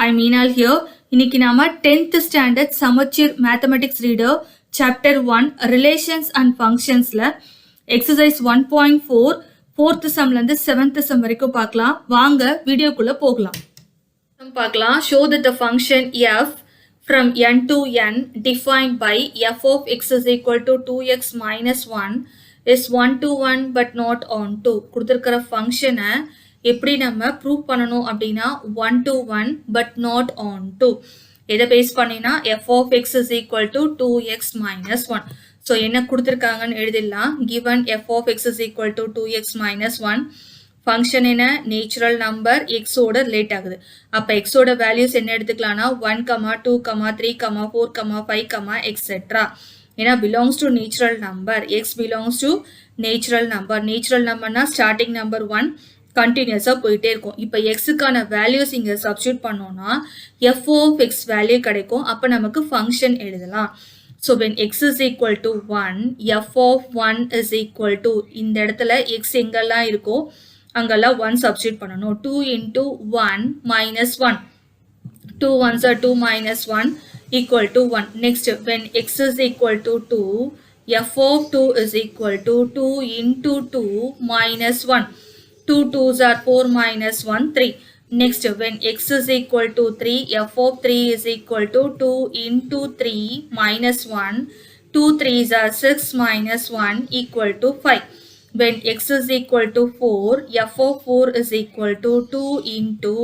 Hi, Meenal here. இன்னைக்கு நாம 10th standard சமச்சீர் mathematics reader chapter 1 relations and functionsல exercise 1.4 4th sumல இருந்து 7th sum வரைக்கும் பார்க்கலாம். வாங்க வீடியோக்குள்ள போகலாம். பார்க்கலாம். Show that the function f from n to n defined by f of x is equal to 2x minus 1 is 1 to 1 but not on 2. கொடுத்திருக்கிற ஃபங்க்ஷனை எப்படி நம்ம ப்ரூவ் பண்ணணும் அப்படின்னா 1 to 1 but not on 2. எதை பேஸ் பண்ணினா f of x is equal to 2x minus 1. So என்ன கொடுத்துருக்காங்கன்னு எழுதிடலாம். given f of x is equal to 2x minus 1. Function என்ன நேச்சுரல் நம்பர் எக்ஸோட ரிலேட் ஆகுது. அப்போ எக்ஸோட வேல்யூஸ் என்ன எடுத்துக்கலாம்னா 1, 2, 3, 4, 5, எக்ஸெட்ரா. ஏன்னா belongs to natural number. X belongs to natural number. Natural நம்பர்னா ஸ்டார்டிங் நம்பர் 1 கண்டினியூஸாக போயிட்டே இருக்கும். இப்போ எக்ஸுக்கான வேல்யூஸ் இங்கே சப்ஸ்டியூட் பண்ணோம்னா எஃப் ஆஃப் எக்ஸ் வேல்யூ கிடைக்கும். அப்போ நமக்கு ஃபங்க்ஷன் எழுதலாம். So when x is equal to 1, f of 1 is equal to இந்த இடத்துல x எங்கெல்லாம் இருக்கோ அங்கெல்லாம் 1 சப்ஸ்டியூட் பண்ணணும். 2 into 1 minus 1. 2 ones are 2 minus 1 equal to 1. Next, when x is equal to 2, f of 2 is equal to 2 into 2 minus 1. 2 2s are 4 minus 1, 3. Next, when x is equal to 3, f of 3 is equal to 2 into 3 minus 1. 2 3s are 6 minus 1 equal to 5. When x is equal to 4, f of 4 is equal to 2 into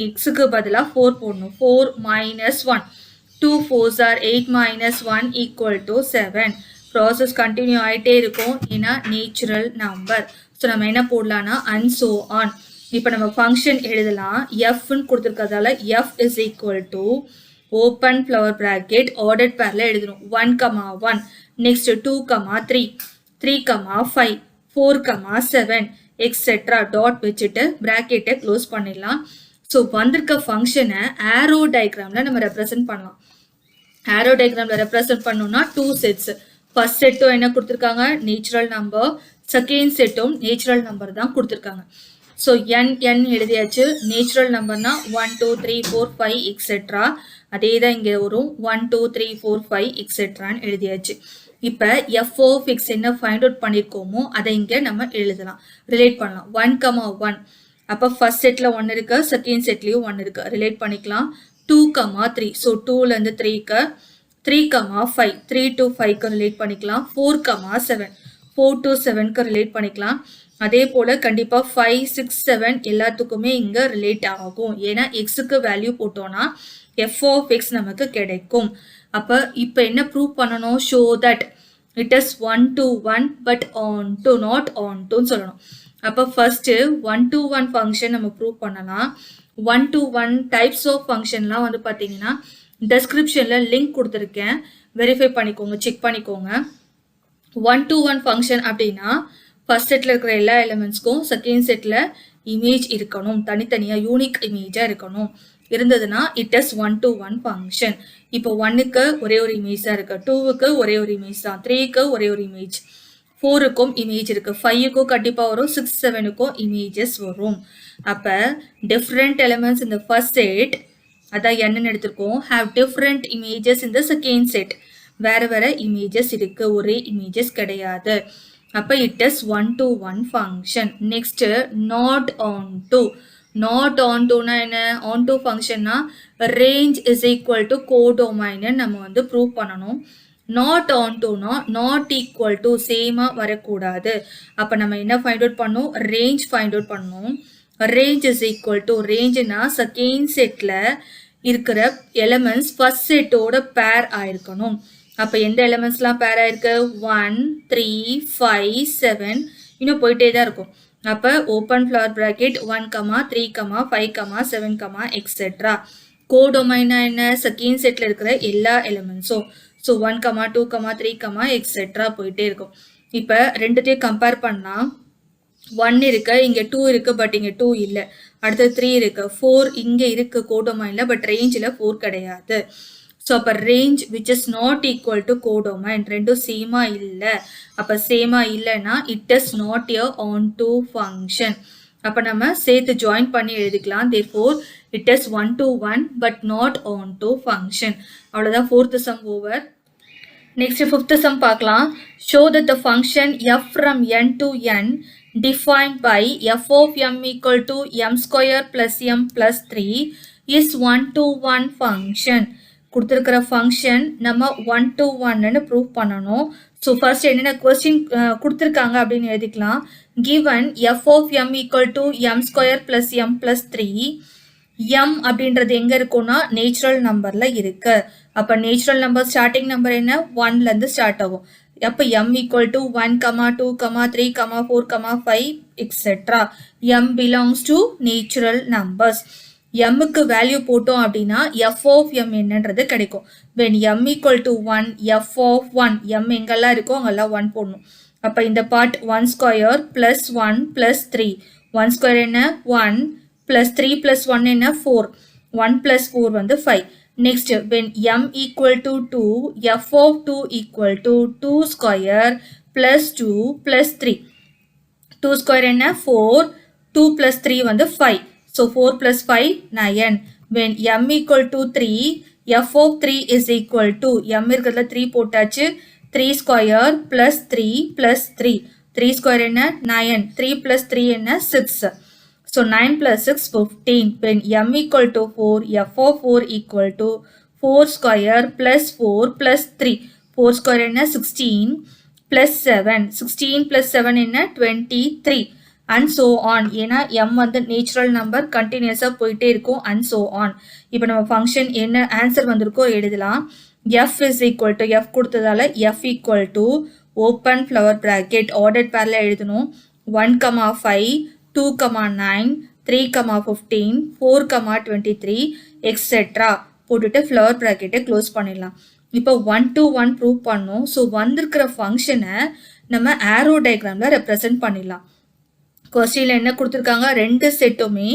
x க்கு பதிலா 4 போடணும். 4 minus 1. 2 4s are 8 minus 1 equal to 7. Process continue ஆயிட்டே இருக்கும். ஏன்னா natural number. So நம்ம என்ன போடலாம்னா and so on. இப்போ நம்ம ஃபங்க்ஷன் எழுதலாம். எஃப்னு கொடுத்துருக்கிறதால f is equal to open flower bracket ordered pairல எழுதணும். 1, 1. Next 2, 3. 3, 5. 4, 7 எக்ஸெட்ரா டாட் வச்சுட்டு ப்ராக்கெட்டை க்ளோஸ் பண்ணிடலாம். ஸோ வந்திருக்க ஃபங்க்ஷனை ஆரோ டயக்ராமில் நம்ம ரெப்ரசன்ட் பண்ணலாம். ஆரோ டயக்ராமில் ரெப்ரசன்ட் பண்ணோம்னா 2 செட்ஸ். ஃபர்ஸ்ட் செட்டும் என்ன கொடுத்துருக்காங்க நேச்சுரல் நம்பர். செகண்ட் செட்டும் நேச்சுரல் நம்பர் தான் கொடுத்துருக்காங்க. ஸோ n எழுதியாச்சு. நேச்சுரல் நம்பர்னா 1 2 3 4 5 எக்ஸெட்ரா. அதே தான் இங்கே வரும் 1 2 3 4 5 எக்ஸெட்ரான்னு எழுதியாச்சு. இப்போ எஃப் ஆஃப் எக்ஸ் என்ன ஃபைண்ட் அவுட் பண்ணியிருக்கோமோ அதை இங்கே நம்ம எழுதலாம், ரிலேட் பண்ணலாம். 1, 1. அப்போ ஃபர்ஸ்ட் செட்டில் 1 இருக்கு, செகண்ட் செட்லேயும் 1 இருக்கு, ரிலேட் பண்ணிக்கலாம். 2, 3. ஸோ 2லேருந்து 3க்கு. 3, 5. 3 to 5க்கு ரிலேட் பண்ணிக்கலாம். 4, 7. 4 to 7க்கு ரிலேட் பண்ணிக்கலாம். அதே போல் கண்டிப்பாக 5, 6, 7 எல்லாத்துக்குமே இங்கே ரிலேட் ஆகும். ஏன்னா எக்ஸுக்கு வேல்யூ போட்டோன்னா எஃப் ஆஃப் எக்ஸ் நமக்கு கிடைக்கும். அப்போ இப்போ என்ன ப்ரூவ் பண்ணணும்? Show that it is 1 to 1 but onto not ஆன் டுன்னு சொல்லணும். அப்போ ஃபர்ஸ்ட்டு 1 to 1 ஃபங்க்ஷன் நம்ம ப்ரூவ் பண்ணலாம். 1 to 1 டைப்ஸ் ஆஃப் ஃபங்க்ஷன்லாம் வந்து பார்த்தீங்கன்னா டெஸ்கிரிப்ஷனில் லிங்க் கொடுத்துருக்கேன், வெரிஃபை பண்ணிக்கோங்க, செக் பண்ணிக்கோங்க. 1 to 1 ஃபங்க்ஷன் அப்படின்னா ஃபர்ஸ்ட் செட்டில் இருக்கிற எல்லா எலிமெண்ட்ஸ்க்கும் செகண்ட் செட்டில் இமேஜ் இருக்கணும், தனித்தனியாக யூனிக் இமேஜாக இருக்கணும். இருந்ததுன்னா இட் இஸ் 1 to 1 ஃபங்க்ஷன். இப்போ 1க்கு ஒரே ஒரு இமேஜ் தான் இருக்கு, 2க்கு ஒரே ஒரு இமேஜ் தான், 3க்கு ஒரே ஒரு இமேஜ், 4க்கும் இமேஜ் இருக்கு, 5க்கும் கண்டிப்பாக வரும், 6, 7க்கும் இமேஜஸ் வரும். அப்போ டிஃப்ரெண்ட் எலிமெண்ட்ஸ் இந்த ஃபர்ஸ்ட் செட், அதான் என்னன்னு எடுத்திருக்கோம், ஹாவ் டிஃப்ரெண்ட் இமேஜஸ் இந்த செகண்ட் செட். வேற வேற இமேஜஸ் இருக்கு, ஒரே இமேஜஸ் கிடையாது. அப்போ it is 1 to 1 function. Next not onto. Not ஆன் டுனா என்ன? ஆன் டு ஃபங்க்ஷன்னா ரேஞ்ச் இஸ் ஈக்குவல் டு கோடொமைன்னு நம்ம வந்து ப்ரூவ் பண்ணணும். நாட் ஆன் டுனா நாட் ஈக்குவல் டு சேமாக வரக்கூடாது. அப்போ நம்ம என்ன ஃபைண்ட் அவுட் பண்ணணும்? ரேஞ்ச் ஃபைண்ட் அவுட் பண்ணணும். ரேஞ்ச் இஸ் ஈக்குவல் டு, ரேஞ்சுனா செகண்ட் செட்டில் இருக்கிற எலிமெண்ட்ஸ் ஃபர்ஸ்ட் செட்டோட பேர் ஆயிருக்கணும். அப்போ எந்த எலிமெண்ட்ஸ்லாம் பேர் ஆயிருக்கு? 1, 3, 5, 7 இன்னும் போயிட்டே தான் இருக்கும். அப்போ ஓப்பன் ஃப்ளவர் ப்ராக்கெட் 1, 3, 5, 7 எக்ஸெட்ரா. கோடொமைனா என்ன? செகண்ட் செட்டில் இருக்கிற எல்லா எலிமெண்ட்ஸும். ஸோ 1, 2, 3 எக்ஸெட்ரா போயிட்டே இருக்கும். இப்போ ரெண்டுத்தையும் கம்பேர் பண்ணால் 1 இருக்கு, இங்கே 2 இருக்கு, பட் இங்கே 2 இல்லை. அடுத்தது 3 இருக்கு, 4 இங்கே இருக்கு கோடொமைனில், பட் ரேஞ்சில் 4 கிடையாது. ஸோ அப்போ range which is not equal to codomain, ரெண்டும் சேமாக இல்லை. அப்போ சேமாக இல்லைன்னா it is not a onto function. அப்போ நம்ம சேர்த்து ஜாயின் பண்ணி எழுதிக்கலாம். therefore it is 1 to 1 but not on to function. அவ்வளோதான் fourth sum over. Next fifth sum பார்க்கலாம். Show that the function f from n to n defined by f of m equal to m square plus m plus 3 is 1 to 1 function. கொடுத்திருக்கிற function நம்ம 1 to 1ன்னு prove பண்ணணும். So first என்னென்ன question கொடுத்துருக்காங்க அப்படின்னு எழுதிக்கலாம். given f of m equal to m square plus m plus 3 m அப்படின்றது எங்கே இருக்கும்னா நேச்சுரல் நம்பரில் இருக்கு. அப்போ நேச்சுரல் நம்பர் ஸ்டார்டிங் நம்பர் என்ன 1லேருந்து ஸ்டார்ட் ஆகும். அப்போ m equal to 1, 2, 3, 4, 5 etc. m belongs to natural numbers. mக்கு வேல்யூ போட்டோம் அப்படின்னா f of m என்னன்றது கிடைக்கும். when m equal to 1, f of 1, m எங்கெல்லாம் இருக்கோ அங்கெல்லாம் 1 போடணும். அப்போ இந்த part 1 square plus 1 plus 3. 1 square என்ன 1 plus 3 plus 1 என்ன 4. 1 plus 4 வந்து 5. Next, when m equal to 2, f of 2 equal to 2 square plus 2 plus 3. 2 square என்ன 4, 2 plus 3 வந்து 5. So 4 plus 5, 9. When m equal to 3, f of 3 is equal to, m இருக்கிறதுல 3 போட்டாச்சு, 3 square plus 3 plus 3. 3 square என்ன 9, 3 plus 3 என்ன 6. So 9 plus 6, 15. When m equal to 4, f of 4 equal to 4 square plus 4 plus 3. 4 square என்ன 16 plus 7. 16 plus 7 என்ன 23. And so on. ஏன்னா m வந்து natural number கண்டினியூஸாக போயிட்டே இருக்கும். and so on. இப்போ நம்ம ஃபங்க்ஷன் என்ன ஆன்சர் வந்திருக்கோ எழுதலாம். f is equal to, f கொடுத்ததால f equal to open flower bracket ordered பேரில் எழுதணும். 1, 5, 2, 9, 3, 15, 4, 23 etc. போட்டுட்டு ஃப்ளவர் ப்ராக்கெட்டை க்ளோஸ் பண்ணிடலாம். இப்போ 1 to 1 ப்ரூவ் பண்ணோம். ஸோ வந்திருக்கிற ஃபங்க்ஷனை நம்ம ஆரோ டயக்ராமில் ரெப்ரசன்ட் பண்ணிடலாம். கொஸ்டினில் என்ன கொடுத்துருக்காங்க, ரெண்டு செட்டுமே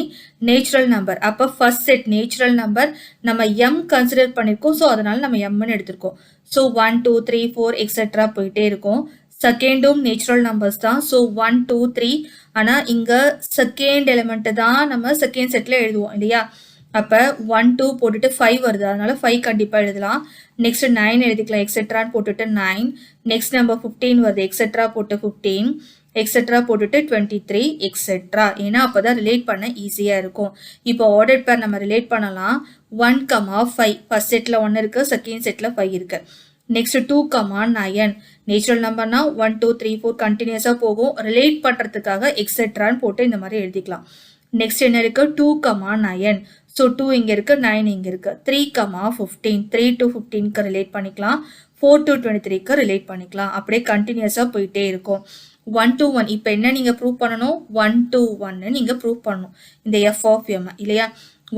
நேச்சுரல் நம்பர். அப்போ ஃபர்ஸ்ட் செட் நேச்சுரல் நம்பர் நம்ம எம் கன்சிடர் பண்ணியிருக்கோம். ஸோ அதனால நம்ம எம்னு எடுத்திருக்கோம். ஸோ 1, 2, 3, 4 எக்ஸெட்ரா போயிட்டே இருக்கும். செகண்டும் நேச்சுரல் நம்பர்ஸ் தான். ஸோ 1, 2, 3. ஆனால் இங்கே செகண்ட் எலிமெண்ட்டு தான் நம்ம செகண்ட் செட்டில் எழுதுவோம் இல்லையா. அப்போ 1, 2 போட்டுட்டு 5 வருது, அதனால 5 கண்டிப்பாக எழுதலாம். நெக்ஸ்ட் 9 எழுதிக்கலாம், எக்ஸெட்ரான்னு போட்டுட்டு 9. நெக்ஸ்ட் நம்பர் 15 வருது, எக்ஸெட்ரா போட்டு 15, எக்ஸெட்ரா போட்டுட்டு 23 எக்ஸெட்ரா. ஏன்னா அப்போ தான் ரிலேட் பண்ண ஈஸியாக இருக்கும். இப்போ ஆர்டர் பேர் நம்ம ரிலேட் பண்ணலாம். 1, 5 ஃபர்ஸ்ட் செட்டில் 1 இருக்குது, செகண்ட் செட்டில் 5 இருக்குது. நெக்ஸ்ட் 2, 9 நேச்சுரல் நம்பர்னா 1, 2, 3, 4 கண்டினியூஸாக போகும். ரிலேட் பண்ணுறதுக்காக எக்ஸெட்ரான்னு போட்டு இந்த மாதிரி எழுதிக்கலாம். நெக்ஸ்ட் என்ன இருக்குது 2, 9. ஸோ 2 இங்கே இருக்குது, 9 இங்கே இருக்குது. 3, 15 3 to 15க்கு ரிலேட் பண்ணிக்கலாம். 4 to 23க்கு ரிலேட் பண்ணிக்கலாம். அப்படியே கண்டினியூஸாக போயிட்டே இருக்கும். 1 to 1 இப்போ என்ன நீங்கள் ப்ரூவ் பண்ணணும், 1 to 1 நீங்கள் ப்ரூவ் பண்ணணும் இந்த எஃப் ஆஃப் எம் இல்லையா.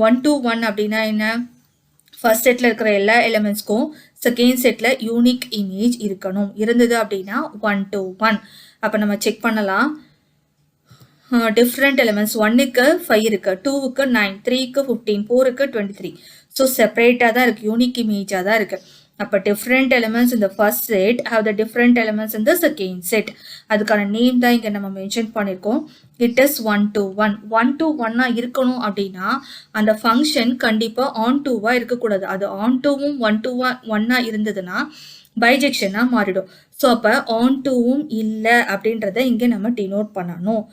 1 to 1 அப்படின்னா என்ன, ஃபர்ஸ்ட் செட்டில் இருக்கிற எல்லா எலிமெண்ட்ஸ்க்கும் செகண்ட் செட்டில் யூனிக் இமேஜ் இருக்கணும். இருந்தது அப்படின்னா 1 to 1. அப்போ நம்ம செக் பண்ணலாம். டிஃப்ரெண்ட் எலிமெண்ட்ஸ் 1க்கு 5 இருக்குது, 2க்கு 9, 3க்கு 15, 4க்கு 23. ஸோ செப்பரேட்டாக தான் இருக்குது, யூனிக் இமேஜாக தான் இருக்குது. அப்போ டிஃப்ரெண்ட் எலிமெண்ட்ஸ் இந்த first set have the different elements இந்த செகண்ட் செட். அதுக்கான நேம் தான் இங்கே நம்ம மென்ஷன் பண்ணியிருக்கோம். It is 1 to 1. 1 to 1 இருக்கணும் அப்படின்னா அந்த ஃபங்க்ஷன் கண்டிப்பாக ஆன் டூவாக இருக்கக்கூடாது. அது ஆன் டூவும் 1 to 1 இருந்ததுன்னா பைஜெக்ஷனாக மாறிடும். ஸோ அப்போ ஆன் டூவும் இல்லை அப்படின்றத இங்கே நம்ம டினோட் பண்ணணும்.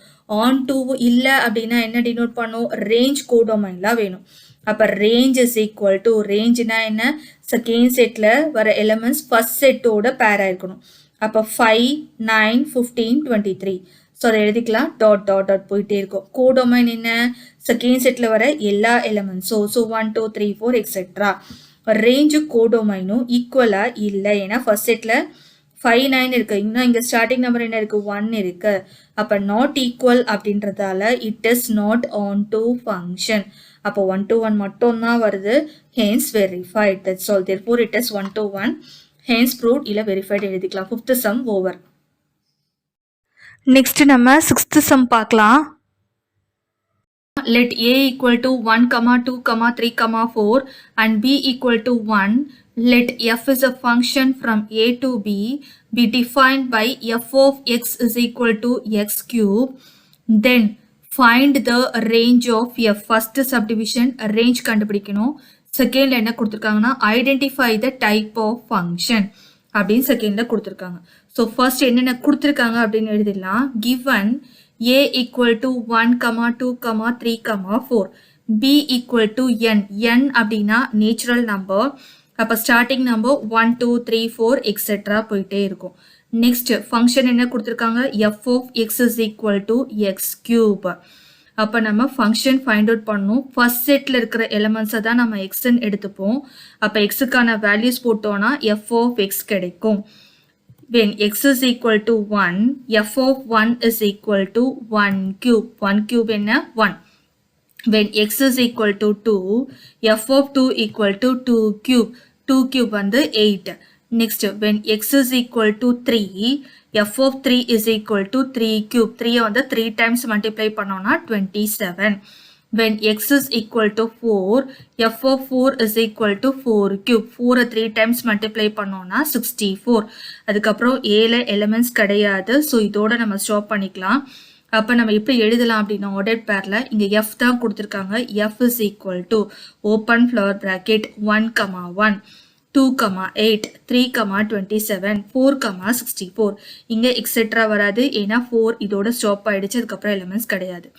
ஆன் டூவும் இல்லை அப்படின்னா என்ன டினோட் பண்ணும், ரேஞ்ச் கோடொமைன்லாம் வேணும். அப்போ ரேஞ்ச் இஸ் ஈக்குவல் டு, ரேஞ்சுனா என்ன, செகண்ட் செட்டில் வர எலிமெண்ட்ஸ் ஃபர்ஸ்ட் செட்டோட பேர் ஆயிருக்கணும். அப்போ 5, 9, 15, 23. ஸோ அதை எழுதிக்கலாம். டாட் டாட் டாட் போயிட்டே இருக்கும். கோடொமைன் என்ன, செகண்ட் செட்டில் வர எல்லா எலிமெண்ட்ஸோ. So 1, 2, 3, 4 etcetera. ரேஞ்சு கோடொமைனும் ஈக்குவலாக இல்லை. ஏன்னா ஃபர்ஸ்ட் செட்டில் 5, 9 இருக்குது. இன்னும் இங்கே ஸ்டார்டிங் நம்பர் என்ன இருக்குது, 1 இருக்குது. அப்போ நாட் ஈக்குவல் அப்படின்றதால it is not onto function. அப்போ 1 to 1 மட்டும்தான் வருது. Hence verified. That's all. Therefore it is 1 to 1. Hence proved இல்லை வெரிஃபைட் எழுதிக்கலாம். 5th some over. நெக்ஸ்ட் நம்ம 6th சம் பார்க்கலாம். Let a equal to 1, 2, 3, 4 and b equal to 1. Let f is a function from a to b be defined by f of x is equal to x cube. Then find the range of f. first subdivision range கண்டுபிடிக்கணும். செகண்ட்ல என்ன கொடுத்திருக்காங்கன்னா identify the type of function அப்படின்னு செகண்ட்ல கொடுத்திருக்காங்க. So first என்னென்ன கொடுத்திருக்காங்க அப்படின்னு எழுதிடலாம். given a equal to 1, 2, 3, 4, b equal to n. n அப்படின்னா நேச்சுரல் நம்பர். அப்போ ஸ்டார்டிங் நம்பர் 1, 2, 3, 4 எக்ஸெட்ரா போயிட்டே இருக்கும். நெக்ஸ்ட் ஃபங்க்ஷன் என்ன கொடுத்திருக்காங்க, f of x is equal to x cube. அப்போ நம்ம ஃபங்க்ஷன் ஃபைண்ட் அவுட் பண்ணணும். ஃபர்ஸ்ட் செட்டில் இருக்கிற எலிமெண்ட்ஸை தான் நம்ம எக்ஸ்ன்னு எடுத்துப்போம். அப்போ எக்ஸுக்கான வேல்யூஸ் போட்டோன்னா f of x கிடைக்கும். when x is equal to 1, f of 1 is equal to 1 cube. 1 cube என்ன 1. when x is equal to 2, f of 2 equal to 2 cube. 2 cube வந்து 8. next when x is equal to 3, f of 3 is equal to 3 cube. 3 வந்து 3 times multiply பண்ணோம்னா 27. when x is equal to 4, f of 4 is equal to 4 cube. 4 3 times multiply பண்ணோம்னா 64. அதுக்கப்புறம் ஏல elements கிடையாது. So இதோட நம்ம stop பண்ணிக்கலாம். அப்போ நம்ம எப்படி எழுதலாம் அப்படின்னா ஆர்டர் பேரில் இங்கே f தான் கொடுத்துருக்காங்க. f is equal to open flower bracket 1, 1, 2, 8, 3, 27, 4, 64. இங்கே எக்ஸெட்ரா வராது, ஏன்னா 4 இதோட ஸ்டாப் ஆயிடுச்சு. அதுக்கப்புறம் எலிமெண்ட்ஸ் கிடையாது.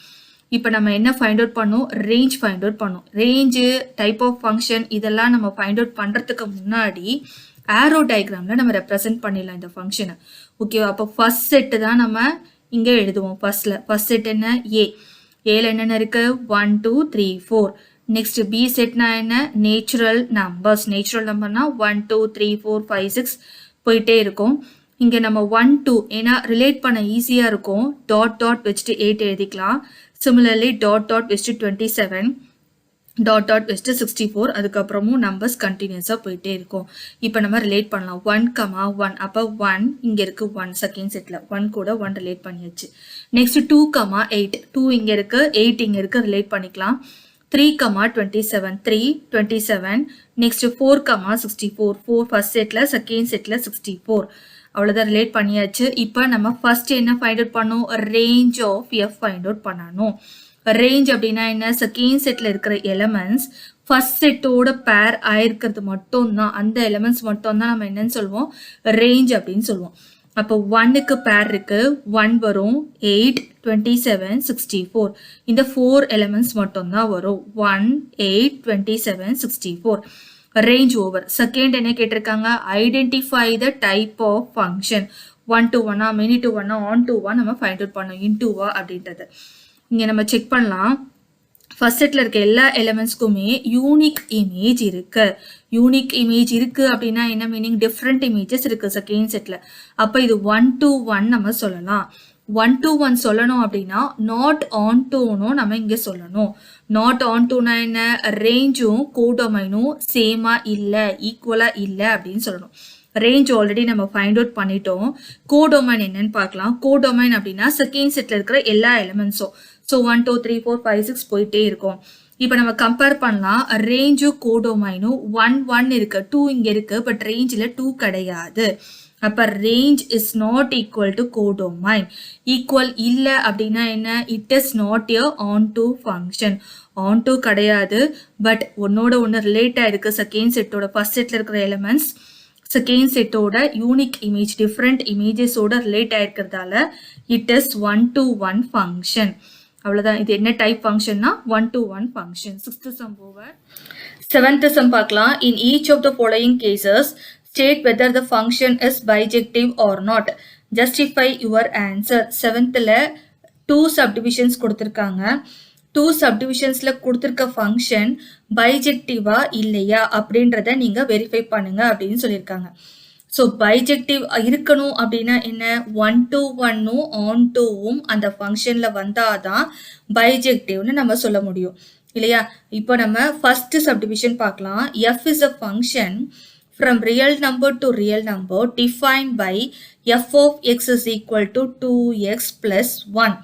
இப்போ நம்ம என்ன ஃபைண்ட் அவுட் பண்ணோம், ரேஞ்ச் ஃபைண்ட் அவுட் பண்ணோம். ரேஞ்சு, டைப் ஆஃப் ஃபங்க்ஷன் இதெல்லாம் நம்ம ஃபைண்ட் அவுட் பண்ணுறதுக்கு முன்னாடி ஆரோ டயக்ராமில் நம்ம ரெப்ரசென்ட் பண்ணிடலாம் இந்த ஃபங்க்ஷனை. ஓகேவா? அப்போ ஃபர்ஸ்ட் செட்டு தான் நம்ம இங்கே எழுதுவோம். ஃபர்ஸ்ட் செட் என்ன, ஏல என்னென்ன இருக்கு, 1, 2, 3, 4. நெக்ஸ்ட் பி செட்னா என்ன, நேச்சுரல் நம்பர்ஸ். நேச்சுரல் நம்பர்னா 1, 2, 3, 4, 5, 6 போயிட்டே இருக்கும். இங்கே நம்ம 1, 2 ஏன்னா ரிலேட் பண்ண ஈஸியாக இருக்கும். டாட் டாட் வச்சுட்டு 8 எழுதிக்கலாம். சிமிலர்லி டாட் டாட் வச்சுட்டு 27, டாட் டாட் வச்சுட்டு 64. அதுக்கப்புறமும் நம்பர்ஸ் கண்டினியூஸாக போயிட்டே இருக்கும். இப்போ நம்ம ரிலேட் பண்ணலாம். 1, 1. அப்போ 1 இங்கே இருக்கு, 1 செகண்ட் செட்டில் 1 கூட 1 ரிலேட் பண்ணியாச்சு. நெக்ஸ்ட் 2, 8. 2 இங்கே இருக்கு, 8 இங்கே இருக்கு, ரிலேட் பண்ணிக்கலாம். 3, 27, 3, 27. நெக்ஸ்ட் 4, 64. 4 ஃபர்ஸ்ட் செட்டில், செகண்ட் செட்டில் 64. அவ்வளோதான், ரிலேட் பண்ணியாச்சு. இப்போ நம்ம ஃபர்ஸ்ட் என்ன ஃபைண்ட் அவுட் பண்ணோம், range of f find out பண்ணணும். ரேஞ்ச் அப்படின்னா என்ன, செகண்ட் செட்டில் இருக்கிற எலிமெண்ட்ஸ் ஃபர்ஸ்ட் செட்டோட பேர் ஆயிருக்கிறது மட்டும்தான், அந்த எலிமெண்ட்ஸ் மட்டும் தான் நம்ம என்னன்னு சொல்லுவோம், ரேஞ்ச் அப்படின்னு சொல்லுவோம். அப்போ 1க்கு பேர் இருக்கு, 1 வரும், 8, 27, 64. இந்த 4 எலிமெண்ட்ஸ் மட்டும் தான் வரும், 1, 8, 27, 64. Range over. செகண்ட் என்ன கேட்டிருக்காங்க, identify the type of function. 1 to 1, many to 1, onto 1 நம்ம ஃபைண்ட் அவுட் பண்ணோம், இன்டூவா அப்படின்றது. இங்கே நம்ம செக் பண்ணலாம். ஃபர்ஸ்ட் செட்டில் இருக்க எல்லா எலிமெண்ட்ஸ்க்குமே யூனிக் இமேஜ் இருக்கு. யூனிக் இமேஜ் இருக்கு அப்படின்னா என்ன மீனிங், டிஃப்ரெண்ட் இமேஜஸ் இருக்கு செகண்ட் செட்டில். அப்போ இது 1 to 1 நம்ம சொல்லலாம். 1 to 1 சொல்லணும் அப்படின்னா நாட் ஆன் டூனும் நம்ம இங்கே சொல்லணும். நாட் ஆன் டூனா என்ன, ரேஞ்சும் கோடொமைனும் சேமா இல்லை, ஈக்குவலா இல்லை அப்படின்னு சொல்லணும். ரேஞ்ச் ஆல்ரெடி நம்ம ஃபைண்ட் அவுட் பண்ணிட்டோம். கோடொமைன் என்னன்னு பார்க்கலாம். கோடொமைன் அப்படின்னா செகண்ட் செட்டில் இருக்கிற எல்லா எலிமெண்ட்ஸும். ஸோ 1, 2, 3, 4, 5, 6 போயிட்டே இருக்கும். இப்போ நம்ம கம்பேர் பண்ணலாம். ரேஞ்சும் கோடொமைனும் 1, 1 இருக்கு, 2 இங்கே இருக்கு, பட் ரேஞ்சில் 2 கிடையாது. அப்போ range is not equal to codomain. Equal இல்லை அப்படின்னா என்ன, it is not a onto function. Onto கிடையாது, பட் ஒன்னோட ஒன்று ரிலேட் ஆயிருக்கு. செகண்ட் செட்டோட ஃபர்ஸ்ட் செட்டில் இருக்கிற எலிமெண்ட்ஸ் செகண்ட் செட்டோட யூனிக் இமேஜ், டிஃப்ரெண்ட் இமேஜஸோட ரிலேட் ஆயிருக்கிறதால இட் இஸ் 1 to 1 ஃபங்க்ஷன். அவ்வளோதான். இது என்ன டைப் ஃபங்க்ஷன்னா 1 to 1 function. 6th sum over. 7th sum பார்க்கலாம். In each of the following cases, state whether the function is bijective or not. Justify your answer. 7thல 2 subdivisions கொடுத்துருக்காங்க. 2 subdivisionsல கொடுத்துருக்க function பைஜெக்டிவா இல்லையா அப்படின்றத நீங்க வெரிஃபை பண்ணுங்க அப்படின்னு சொல்லியிருக்காங்க. ஸோ பைஜெக்டிவ் இருக்கணும் அப்படின்னா என்ன, 1 to 1ம் ஆன் டூவும் அந்த ஃபங்க்ஷனில் வந்தாதான் பைஜெக்டிவ்னு நம்ம சொல்ல முடியும் இல்லையா. இப்போ நம்ம ஃபர்ஸ்ட் சப்டிவிஷன் பார்க்கலாம். F is a function from real number to real number defined by f of x is equal to 2x + 1.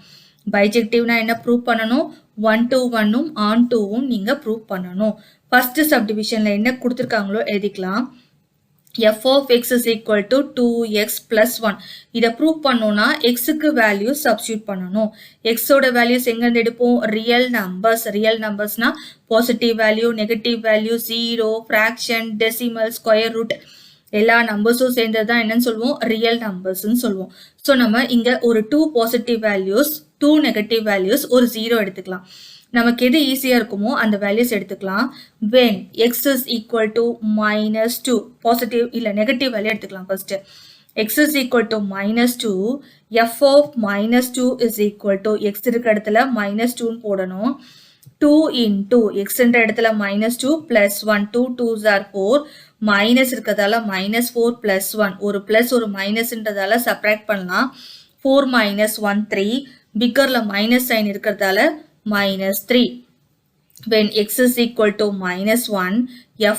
பைஜெக்டிவ்னா என்ன ப்ரூவ் பண்ணணும், 1 to 1ம் ஆன் டூவும் நீங்கள் ப்ரூவ் பண்ணணும். ஃபர்ஸ்ட் சப்டிவிஷனில் என்ன கொடுத்துருக்காங்களோ எழுதிக்கலாம். f of x is equal to 2x plus 1. இதை prove பண்ணோம்னா xக்கு வேல்யூ substitute பண்ணணும். xோட வேல்யூஸ் எங்கேருந்து எடுப்போம்? Real numbers. ரியல் நம்பர்ஸ்னா positive value, negative value, 0, fraction, decimal, square root எல்லா நம்பர்ஸும் சேர்ந்தது தான் என்னன்னு சொல்லுவோம்? ரியல் நம்பர்ஸ்ன்னு சொல்லுவோம். ஸோ நம்ம இங்கே ஒரு 2 பாசிட்டிவ் வேல்யூஸ், 2 நெகட்டிவ் வேல்யூஸ், ஒரு 0 எடுத்துக்கலாம். நமக்கு எது ஈஸியாக இருக்குமோ அந்த வேல்யூஸ் எடுத்துக்கலாம். when x is equal to -2 positive இல்லை நெகட்டிவ் வேல்யூ எடுத்துக்கலாம் first. x is equal to -2, f of -2 is equal to x இருக்க இடத்துல -2 போடணும். 2 into x என்ற இடத்துல -2 plus 1, 2 2s are 4, மைனஸ் இருக்கிறதால -4 plus 1, ஒரு plus ஒரு மைனஸ்ன்றதால சப்ராக்ட் பண்ணலாம். 4 minus 1 3, பிக்கர்ல மைனஸ் சைன் இருக்கிறதால -3. when x is equal to -1,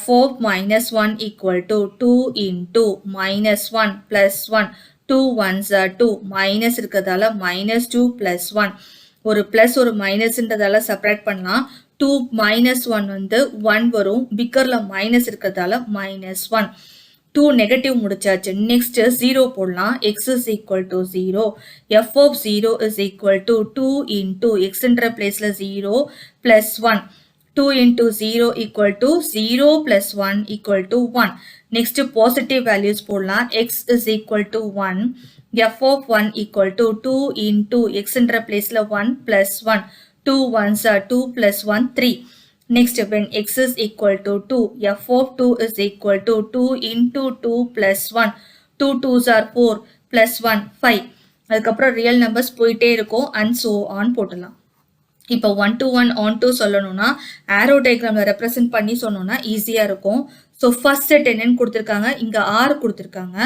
f of -1 equal to 2 into -1 plus 1, 2 1s are 2, minus இருக்கிறதால -2 plus 1, ஒரு plus ஒரு மைனஸ்ன்றதால சப்ராக்ட் பண்ணலாம். 2 minus 1 வந்து 1 வரும், பிக்கர்ல மைனஸ் இருக்கிறதால -1. 2 நெகட்டிவ் முடிச்சாச்சு. நெக்ஸ்ட் 0 போடலாம். x is equal to 0. f of 0 is equal to 2 into xன்ற பிளேஸ்ல 0 plus 1. 2 into 0 equal to 0 plus 1 equal to 1. Next positive values போடலாம். x is equal to 1. f of 1 equal to 2 into xன்ற பிளேஸ்ல 1 plus 1. 2 1s are 2 plus 1 3. Next, when x is equal to 2, f of 2 is equal to 2 into 2 plus 1. 2 2s are 4 plus 1 5. அதுக்கப்புறம் real numbers போயிட்டே இருக்கும் and so on போட்டலாம். இப்போ 1 to 1 on to சொல்லணும்னா ஆரோ டயக்ராம்ல represent பண்ணி சொன்னோம்னா ஈஸியாக இருக்கும். ஸோ ஃபர்ஸ்ட் செட் என்னன்னு கொடுத்துருக்காங்க, இங்கே R கொடுத்துருக்காங்க.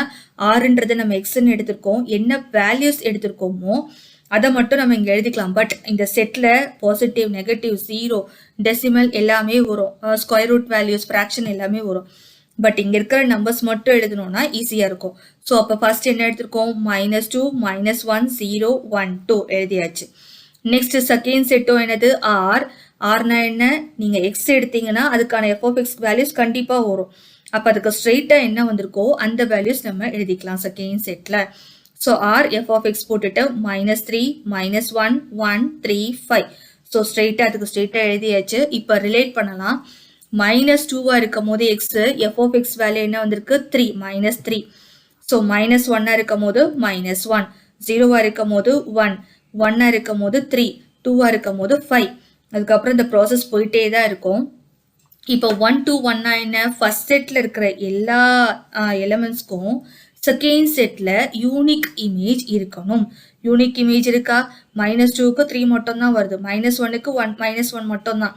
Rன்றது நம்ம எக்ஸ்ன்னு எடுத்திருக்கோம். என்ன வேல்யூஸ் எடுத்திருக்கோமோ அதை மட்டும் நம்ம இங்கே எழுதிக்கலாம். பட் இந்த செட்டில் பாசிட்டிவ், நெகட்டிவ், 0, டெசிமல் எல்லாமே வரும், ஸ்கொயர் ரூட் வேல்யூஸ், ஃப்ராக்ஷன் எல்லாமே வரும். பட் இங்கே இருக்கிற நம்பர்ஸ் மட்டும் எழுதணும்னா ஈஸியாக இருக்கும். ஸோ அப்போ ஃபர்ஸ்ட் என்ன எடுத்திருக்கோம்? -2, -1, 0, 1, 2 எழுதியாச்சு. நெக்ஸ்ட் செகண்ட் செட்டும் என்னது? ஆர்னா என்ன? நீங்கள் எக்ஸ் எடுத்தீங்கன்னா அதுக்கான f of x வேல்யூஸ் கண்டிப்பாக வரும். அப்போ அதுக்கு ஸ்ட்ரெயிட்டாக என்ன வந்திருக்கோ அந்த வேல்யூஸ் நம்ம எழுதிக்கலாம் second settle. So R f of x போட்டுட்டு -3, -1, 1, 3, 5. ஸோ ஸ்ட்ரெயிட்டாக அதுக்கு ஸ்ட்ரெயிட்டாக எழுதியாச்சு. இப்போ ரிலேட் பண்ணலாம். -2 இருக்கும் போது x, f of x value என்ன வந்திருக்கு? 3, -3. ஸோ -1 இருக்கும் போது -1, 0 இருக்கும் போது 1, 1 இருக்கும் போது 3, 2 இருக்கும் போது 5. அதுக்கப்புறம் இந்த ப்ராசஸ் போயிட்டே தான் இருக்கும். இப்போ 1 to 1 என்ன? ஃபர்ஸ்ட் செட்டில் இருக்கிற எல்லா எலமெண்ட்ஸ்க்கும் செகண்ட் செட்டில் யூனிக் இமேஜ் இருக்கணும். யூனிக் இமேஜ் இருக்கா? -2க்கு 3 மட்டும் தான் வருது, -1க்கு 1 மட்டும் தான்.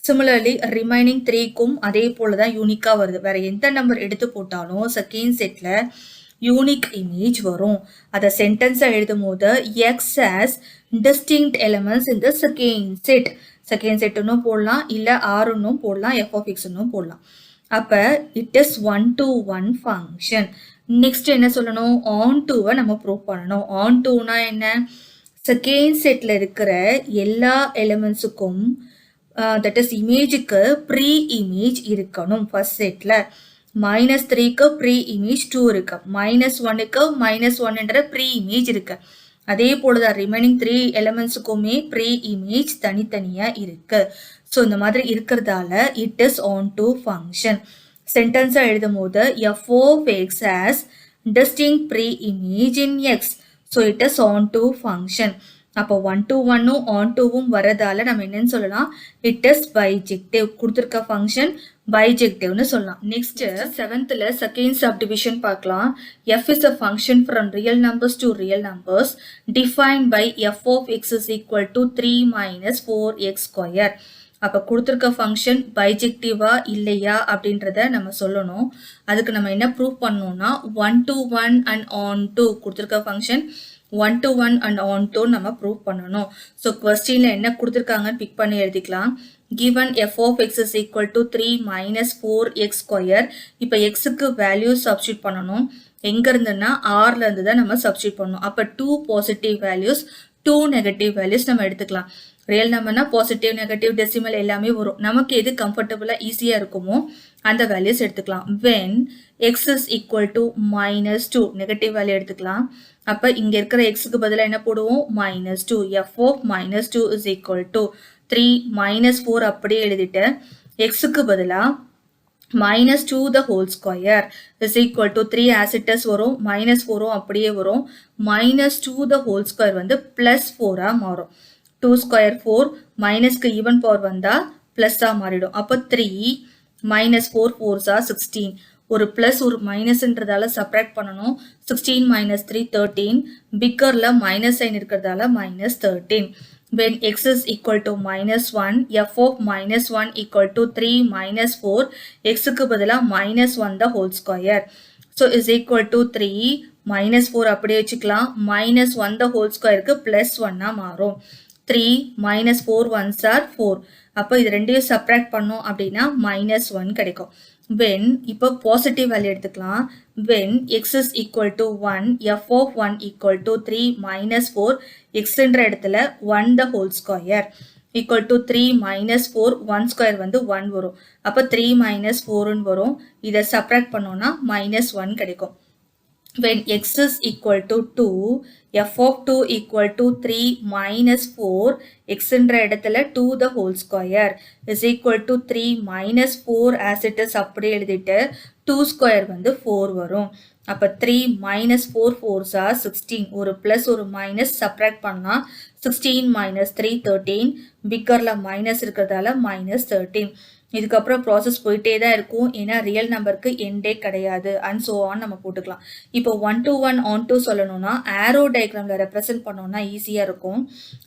சிமிலர்லி ரிமைனிங் 3க்கும் அதே போல தான் யூனிக்காக வருது. வேற எந்த நம்பர் எடுத்து போட்டாலும் செகண்ட் செட்டில் யூனிக் இமேஜ் வரும். அதை சென்டென்ஸாக எழுதும் போது x as distinct elements in the second set. Second செட்டுன்னும் போடலாம், இல்லை ஆறுன்னும் போடலாம், f of xன்னும் போடலாம். அப்போ it is 1 to 1 function. Next என்ன சொல்லணும்? ஆன் டூவை நம்ம ப்ரூவ் பண்ணணும். ஆன் டூனா என்ன? செகண்ட் செட்டில் இருக்கிற எல்லா எலிமெண்ட்ஸுக்கும் தட் இஸ் இமேஜுக்கு ப்ரீ இமேஜ் இருக்கணும். ஃபர்ஸ்ட் செட்டில் -3க்கு ப்ரீ இமேஜ் 2 இருக்கு, -1க்கு -1ன்ற ப்ரீ இமேஜ் இருக்கு. அதே போல தான் ரிமைனிங் 3 எலிமெண்ட்ஸுக்குமே ப்ரீ இமேஜ் தனித்தனியாக இருக்கு. ஸோ இந்த மாதிரி இருக்கிறதால it is onto function. சென்டென்ஸாக எழுதும் போது f of x has distinct pre-image in x. So it is onto function. அப்போ 1 to 1ம் ஆன் டூவும் வரதால நம்ம என்னன்னு சொல்லலாம்? It is bijective. கொடுத்துருக்க ஃபங்க்ஷன் பைஜெக்டிவ்னு சொல்லலாம். நெக்ஸ்ட் 7th செகண்ட் சப்டிவிஷன் பார்க்கலாம். f is a function from real numbers to real numbers defined by f of x is equal to 3 minus 4x square. அப்போ கொடுத்துருக்க function பைஜெக்டிவா இல்லையா அப்படின்றத நம்ம சொல்லணும். அதுக்கு நம்ம என்ன ப்ரூவ் பண்ணணும்னா 1 to 1 and on to கொடுத்துருக்க function 1 to 1 and on to நம்ம ப்ரூவ் பண்ணணும். ஸோ கொஸ்டினில் என்ன கொடுத்துருக்காங்கன்னு பிக் பண்ணி எழுதிக்கலாம். given f of x is equal to 3 minus 4x square. இப்போ xக்கு வேல்யூ சப்ஸ்டியூட் பண்ணணும். எங்கே இருந்துன்னா ஆர்லேருந்து தான் நம்ம சப்ஸ்டியூட் பண்ணணும். அப்போ 2 பாசிட்டிவ் வேல்யூஸ் 2 நெகட்டிவ் வேல்யூஸ் நம்ம எடுத்துக்கலாம். ரியல் நம்பர்னா பாசிட்டிவ் நெகட்டிவ் டெசிமல் எல்லாமே வரும். நமக்கு எது கம்ஃபர்டபுளாக ஈஸியாக இருக்குமோ அந்த வேல்யூஸ் எடுத்துக்கலாம். when x is equal to -2 negative value எடுத்துக்கலாம். அப்போ இங்கே இருக்கிற எக்ஸுக்கு பதிலாக என்ன போடுவோம், -2. f of -2 is equal to 3 -4 அப்படியே எழுதிட்டு எக்ஸுக்கு பதிலாக -2 the whole square is equal to 3 as it is வரும், -4 அப்படியே வரும். -2 the whole square வந்து +4 மாறும். 2 square 4 மைனஸ்க்கு ஈவன் பவர் வந்தால் ப்ளஸ்ஸாக மாறிடும். அப்போ 3 -4 4s are 16. ஒரு ப்ளஸ் ஒரு மைனஸ்ன்றதால சப்ராக்ட் பண்ணணும். 16 - 3 13. பிக்கரில் மைனஸ் சைன் இருக்கிறதால -13. when x is equal to -1 f of -1 equal to 3 -4 xக்கு பதிலாக -1 the whole square. so is equal to 3 -4 அப்படியே வச்சுக்கலாம். -1 the whole squareக்கு +1 மாறும். 3 -4 1s are 4. அப்போ இது ரெண்டையும் சப்ராக்ட் பண்ணோம் அப்படின்னா -1 கிடைக்கும். when இப்போ பாசிட்டிவ் வேல்யூ எடுத்துக்கலாம். when x is equal to 1 f of 1 equal to 3 -4 xன்ற இடத்துல 1 the whole square equal to 3 -4 1 square வந்து 1 வரும். அப்போ 3 -4ன்னு வரும். இதை சப்ராக்ட் பண்ணோம்னா -1 கிடைக்கும். when x is equal to 2 f of 2 equal to 3 -4 xன்ற இடத்துல 2 the whole square is equal to 3 -4 as it is அப்படியே எழுதிட்டு 2 square வந்து 4 வரும். அப்போ 3 -4 4s are 16. ஒரு ப்ளஸ் ஒரு மைனஸ் சப்ராக்ட் பண்ணால் 16 - 3 13. பிக்கரில் மைனஸ் இருக்கிறதால -13. இதுக்கப்புறம் ப்ராசஸ் போயிட்டே தான் இருக்கும். ஏன்னா ரியல் நம்பருக்கு எண்டே கிடையாது. அண்ட் ஸோ ஆன் நம்ம போட்டுக்கலாம். இப்போ 1 to 1 on to சொல்லணும்னா ஆரோ டயக்ராமில் ரெப்ரசென்ட் பண்ணோம்னா ஈஸியாக இருக்கும்.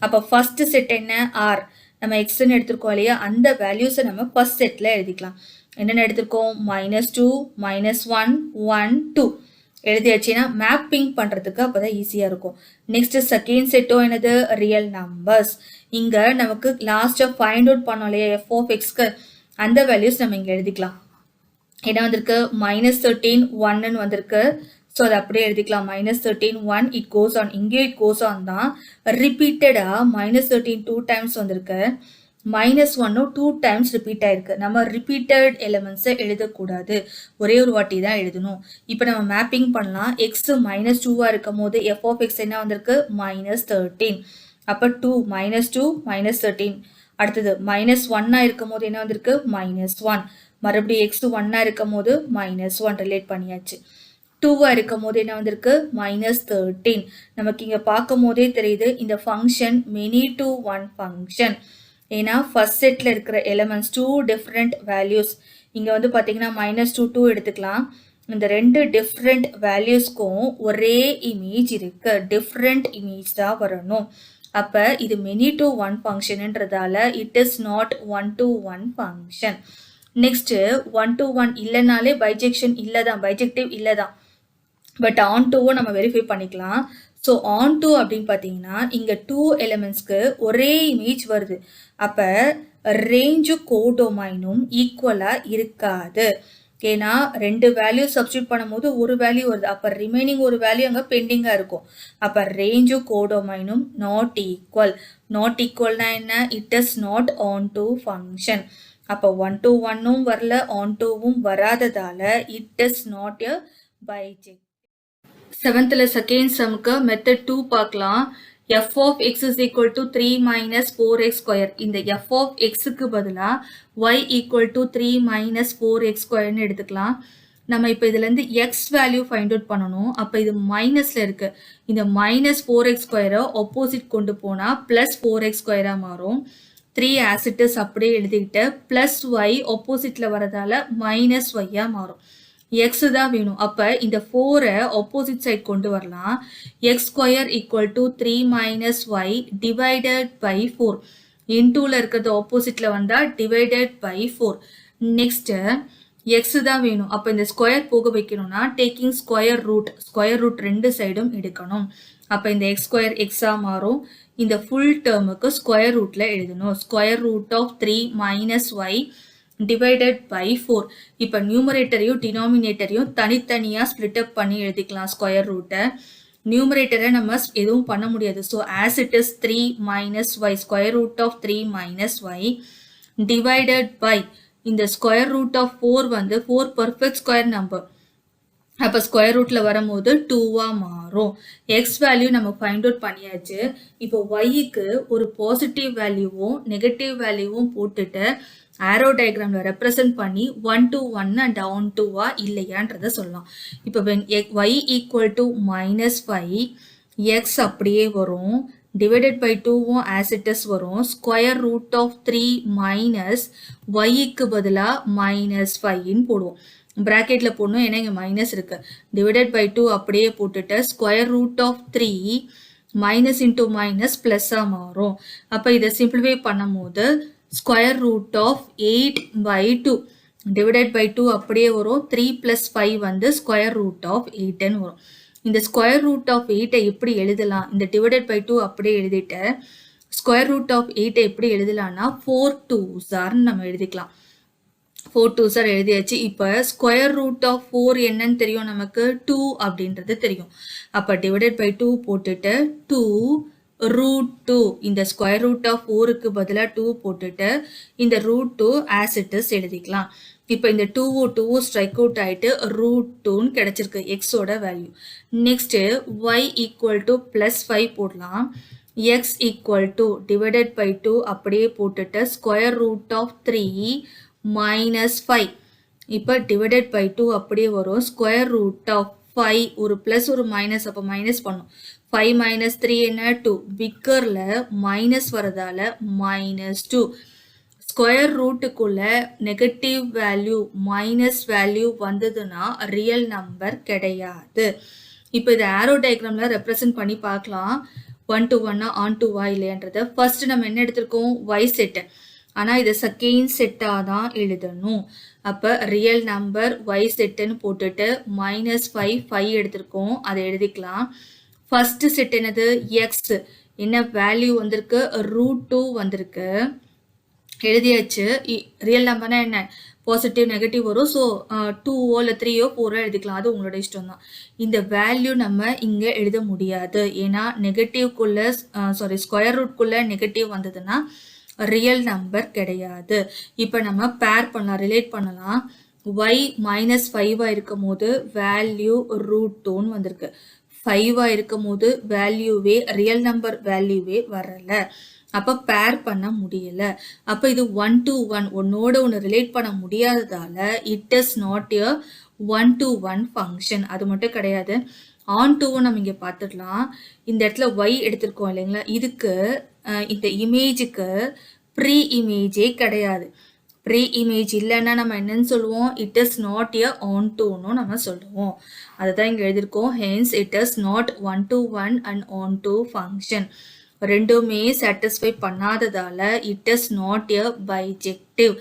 அப்போ ஃபர்ஸ்ட் செட் என்ன, ஆர். நம்ம எக்ஸ்ன்னு எடுத்துருக்கோம் இல்லையா, அந்த வேல்யூஸை நம்ம ஃபர்ஸ்ட் செட்டில் எழுதிக்கலாம். என்னென்ன எடுத்திருக்கோம், -2 -1 1 2 எழுதியாச்சுன்னா மேப்பிங் பண்ணுறதுக்கு அப்போ தான் ஈஸியாக இருக்கும். நெக்ஸ்ட் செகண்ட் செட்டோ என்னது, ரியல் நம்பர்ஸ். இங்கே நமக்கு லாஸ்ட்டாக ஃபைண்ட் அவுட் பண்ணோம் இல்லையா எஃப் ஆஃப் எக்ஸ்க்கு, அந்த வேல்யூஸ் நம்ம இங்கே எழுதிக்கலாம். என்ன வந்திருக்கு, -13 1ன்னு வந்திருக்கு. ஸோ அதை அப்படியே எழுதிக்கலாம். -13 1 இட் கோஸ் ஆன். இங்கே இட் கோஸ் ஆன் தான் ரிப்பீட்டடாக -13 2 டைம்ஸ் வந்திருக்கு. -1 2 டைம்ஸ் ரிப்பீட் ஆயிருக்கு. நம்ம ரிப்பீட்டட் எலிமெண்ட்ஸை எழுதக்கூடாது, ஒரே ஒரு வாட்டி தான் எழுதணும். இப்போ நம்ம மேப்பிங் பண்ணலாம். எக்ஸ் -2 இருக்கும் போது எஃப் ஆஃப் எக்ஸ் என்ன வந்திருக்கு, -13. அப்போ 2 -2 -13. அடுத்தது -1 இருக்கும் போது என்ன வந்திருக்கு, -1. மறுபடியும் எக்ஸ் 1 இருக்கும் போது -1 ரிலேட் பண்ணியாச்சு. 2 இருக்கும் போது என்ன வந்திருக்கு, -13. நமக்கு இங்கே பார்க்கும் போதே தெரியுது இந்த function many to one function. ஏன்னா ஃபர்ஸ்ட் செட்டில் இருக்கிற எலிமெண்ட்ஸ் 2 டிஃப்ரெண்ட் வேல்யூஸ். இங்கே வந்து பார்த்தீங்கன்னா -2 2 எடுத்துக்கலாம். இந்த 2 டிஃப்ரெண்ட் வேல்யூஸ்க்கும் ஒரே இமேஜ் இருக்கு, டிஃப்ரெண்ட் இமேஜ் தான் வரணும். அப்போ இது மெனி டு ஒன் ஃபங்க்ஷன்ன்றதால it is not 1 to 1 function. Next 1 to 1 இல்லைனாலே பைஜெக்ஷன் இல்லை தான், பைஜெக்டிவ் இல்லை தான். பட் ஆன் டூவும் நம்ம வெரிஃபை பண்ணிக்கலாம். ஸோ ஆன் டூ அப்படின்னு பார்த்தீங்கன்னா இங்கே 2 எலிமெண்ட்ஸ்க்கு ஒரே இமேஜ் வருது. அப்போ ரேஞ்சு கோடொமைனும் ஈக்குவலாக இருக்காது. ஏன்னா 2 வேல்யூ சப்ஸ்டியூட் பண்ணும்போது ஒரு வேல்யூ வருது. அப்போ ரிமைனிங் ஒரு வேல்யூ அங்கே பெண்டிங்காக இருக்கும். அப்போ ரேஞ்சு கோடொமைனும் நாட் ஈக்குவல். நாட் ஈக்குவல்னா என்ன, it is not onto function. அப்போ 1 to 1ம் வரல, ஆன் டூவும் வராததால it is not a bijective. 7th second சம்க்கு மெத்தட் 2 பார்க்கலாம். f of x is equal to 3 - 4x square. இந்த f of xக்கு பதிலாக y equal to 3 - 4x squareன்னு எடுத்துக்கலாம். நம்ம இப்போ இதுலேருந்து எக்ஸ் வேல்யூ ஃபைண்ட் அவுட் பண்ணணும். அப்போ இது மைனஸில் இருக்குது. இந்த -4x ஸ்கொயரை ஆப்போசிட் கொண்டு போனால் +4x ஸ்கொயராக மாறும். 3 as it is அப்படியே எழுதிக்கிட்டு +y ஆப்போசிட்டில் வரதால -y மாறும். எக்ஸ் தான் வேணும். அப்போ இந்த 4ஐ ஆப்போசிட் சைட் கொண்டு வரலாம். X square equal to 3 - y divided by 4. இன்டூவில் இருக்கிறது ஆப்போசிட்டில் வந்தால் டிவைடட் பை 4. நெக்ஸ்ட்டு எக்ஸ் தான் வேணும். அப்போ இந்த ஸ்கொயர் போக வைக்கணும்னா டேக்கிங் ஸ்கொயர் ரூட் 2 சைடும் எடுக்கணும். அப்போ இந்த எக்ஸ் ஸ்கொயர் எக்ஸாக மாறும். இந்த ஃபுல் டேர்முக்கு ஸ்கொயர் ரூட்டில் எழுதணும். Square root of 3 - y divided by 4. இப்போ நியூமரேட்டரையும் டினாமினேட்டரையும் தனித்தனியாக ஸ்ப்ளிட் அப் பண்ணி எழுதிக்கலாம் ஸ்கொயர் ரூட்டை. நியூமரேட்டரை நம்ம எதுவும் பண்ண முடியாது. So as it is 3 minus y square root of 3 minus y divided by இந்த ஸ்கொயர் ரூட் ஆஃப் 4 வந்து 4 பர்ஃபெக்ட் ஸ்கொயர் நம்பர். அப்போ ஸ்கொயர் ரூட்டில் வரும்போது 2வாக மாறும். எக்ஸ் வேல்யூ நம்ம ஃபைண்ட் அவுட் பண்ணியாச்சு. இப்போ ஒய்க்கு ஒரு பாசிட்டிவ் வேல்யூவும் நெகட்டிவ் வேல்யூவும் போட்டுட்டு ஆரோ டயக்ராமில் ரெப்ரசன்ட் பண்ணி 1 to 1 அண்ட் டவுன் டூவா இல்லையான்றதை சொல்லலாம். இப்போ when y equal to -5 x அப்படியே வரும், டிவைடட் பை 2வும் ஆஸ் இட் இஸ் வரும். ஸ்கொயர் ரூட் ஆஃப் 3 மைனஸ் ஒய்க்கு பதிலாக -5ன்னு போடுவோம். ப்ராக்கெட்டில் போடணும், ஏன்னா இங்கே மைனஸ் இருக்கு. டிவைடட் பை 2 அப்படியே போட்டுட்டு square root of 3 minus into minus ப்ளஸ்ஸாக மாறும். அப்போ இதை சிம்பிளிஃபை பண்ணும் போது square root of 8/2 divided by 2 அப்படியே வரும். 3 + 5 வந்து ஸ்கொயர் ரூட் ஆஃப் 8ன்னு வரும். இந்த ஸ்கொயர் ரூட் ஆஃப் 8ஐ எப்படி எழுதலாம்? இந்த டிவைடட் பை 2 அப்படியே எழுதிட்டு ஸ்கொயர் ரூட் ஆஃப் 8ஐ எப்படி எழுதலாம்னா 4 2s நம்ம எழுதிக்கலாம். 4 2s எழுதியாச்சு. இப்போ ஸ்கொயர் ரூட் ஆஃப் 4 என்னன்னு தெரியும் நமக்கு? 2 அப்படின்றது தெரியும். அப்போ டிவைடட் பை 2 போட்டுட்டு 2 ரூட் 2 இந்த ஸ்கொயர் ரூட் ஆஃப் 4க்கு பதிலாக 2 போட்டுட்டு இந்த ரூட் 2 ஆஸ் இட் இஸ் எழுதிக்கலாம். இப்போ இந்த 2 ஸ்ட்ரைக் அவுட் ஆகிட்டு ரூட் 2ன்னு கிடைச்சிருக்கு எக்ஸோட வேல்யூ. நெக்ஸ்ட்டு ஒய் ஈக்குவல் டு +5 போடலாம். X equal to divided by 2 அப்படியே போட்டுட்டு ஸ்கொயர் ரூட் ஆஃப் 3 -5 இப்போ டிவைடட் பை 2 அப்படியே வரும். ஸ்கொயர் ரூட் ஆஃப் 5 ஒரு ப்ளஸ் ஒரு மைனஸ், அப்போ மைனஸ் பண்ணும். 5 - 3 என்ன? 2. பிக்கரில் மைனஸ் வரதால -2. ஸ்கொயர் ரூட்டுக்குள்ள நெகட்டிவ் வேல்யூ மைனஸ் வேல்யூ வந்ததுன்னா ரியல் நம்பர் கிடையாது. இப்போ இது ஆரோ டயக்ராமில் ரெப்ரசன்ட் பண்ணி பார்க்கலாம். 1 to 1 ஆன் டூவா இல்லையன்றதை. ஃபர்ஸ்ட் நம்ம என்ன எடுத்திருக்கோம்? Y set. ஆனால் இதை செகண்ட் செட்டாக தான் எழுதணும். அப்போ ரியல் நம்பர் ஒய் செட்டுன்னு போட்டுட்டு -5 எடுத்திருக்கோம், அதை எழுதிக்கலாம். ஃபர்ஸ்ட் செட் என்னது? எக்ஸ். என்ன வேல்யூ வந்திருக்கு? ரூட் 2 வந்திருக்கு, எழுதியாச்சு. ரியல் நம்பர்னா என்ன? பாசிட்டிவ் நெகட்டிவ் வரும். ஸோ 2ஓ இல்லை 3ஓ 4ஓ எழுதிக்கலாம், அது உங்களோட இஷ்டம் தான். இந்த வேல்யூ நம்ம இங்கே எழுத முடியாது, ஏன்னா நெகட்டிவ்குள்ளே ஸ்கொயர் ரூட்குள்ளே நெகட்டிவ் வந்ததுன்னா ரியல் நம்பர் கிடையாது. இப்போ நம்ம பேர் பண்ணலாம், ரிலேட் பண்ணலாம். ஒய் -5 இருக்கும் போது வேல்யூ ரூட் 2ன்னு வந்திருக்கு. 5 இருக்கும் போது வேல்யூவே ரியல் நம்பர் வேல்யூவே வரல. அப்போ பேர் பண்ண முடியல. அப்போ இது 1 to 1 ஒன்னோட ஒன்று ரிலேட் பண்ண முடியாததால it is not a 1 to 1 function. அது மட்டும் கிடையாது, ஆன் டூவும் நம்ம இங்கே பார்த்துடலாம். இந்த இடத்துல ஒய் எடுத்திருக்கோம் இல்லைங்களா, இதுக்கு இந்த இமேஜுக்கு ப்ரீ இமேஜே கிடையாது. ப்ரீ இமேஜ் இல்லைன்னா நம்ம என்னன்னு சொல்லுவோம்? இட் இஸ் நாட் எ ஆன் டூன்னு நம்ம சொல்லுவோம். அதுதான் இங்கே எழுதியிருக்கோம். Hence it is not 1 to 1 and onto function. ரெண்டுமே சாட்டிஸ்ஃபை பண்ணாததால இட் இஸ் நாட் எ பைஜெக்டிவ்.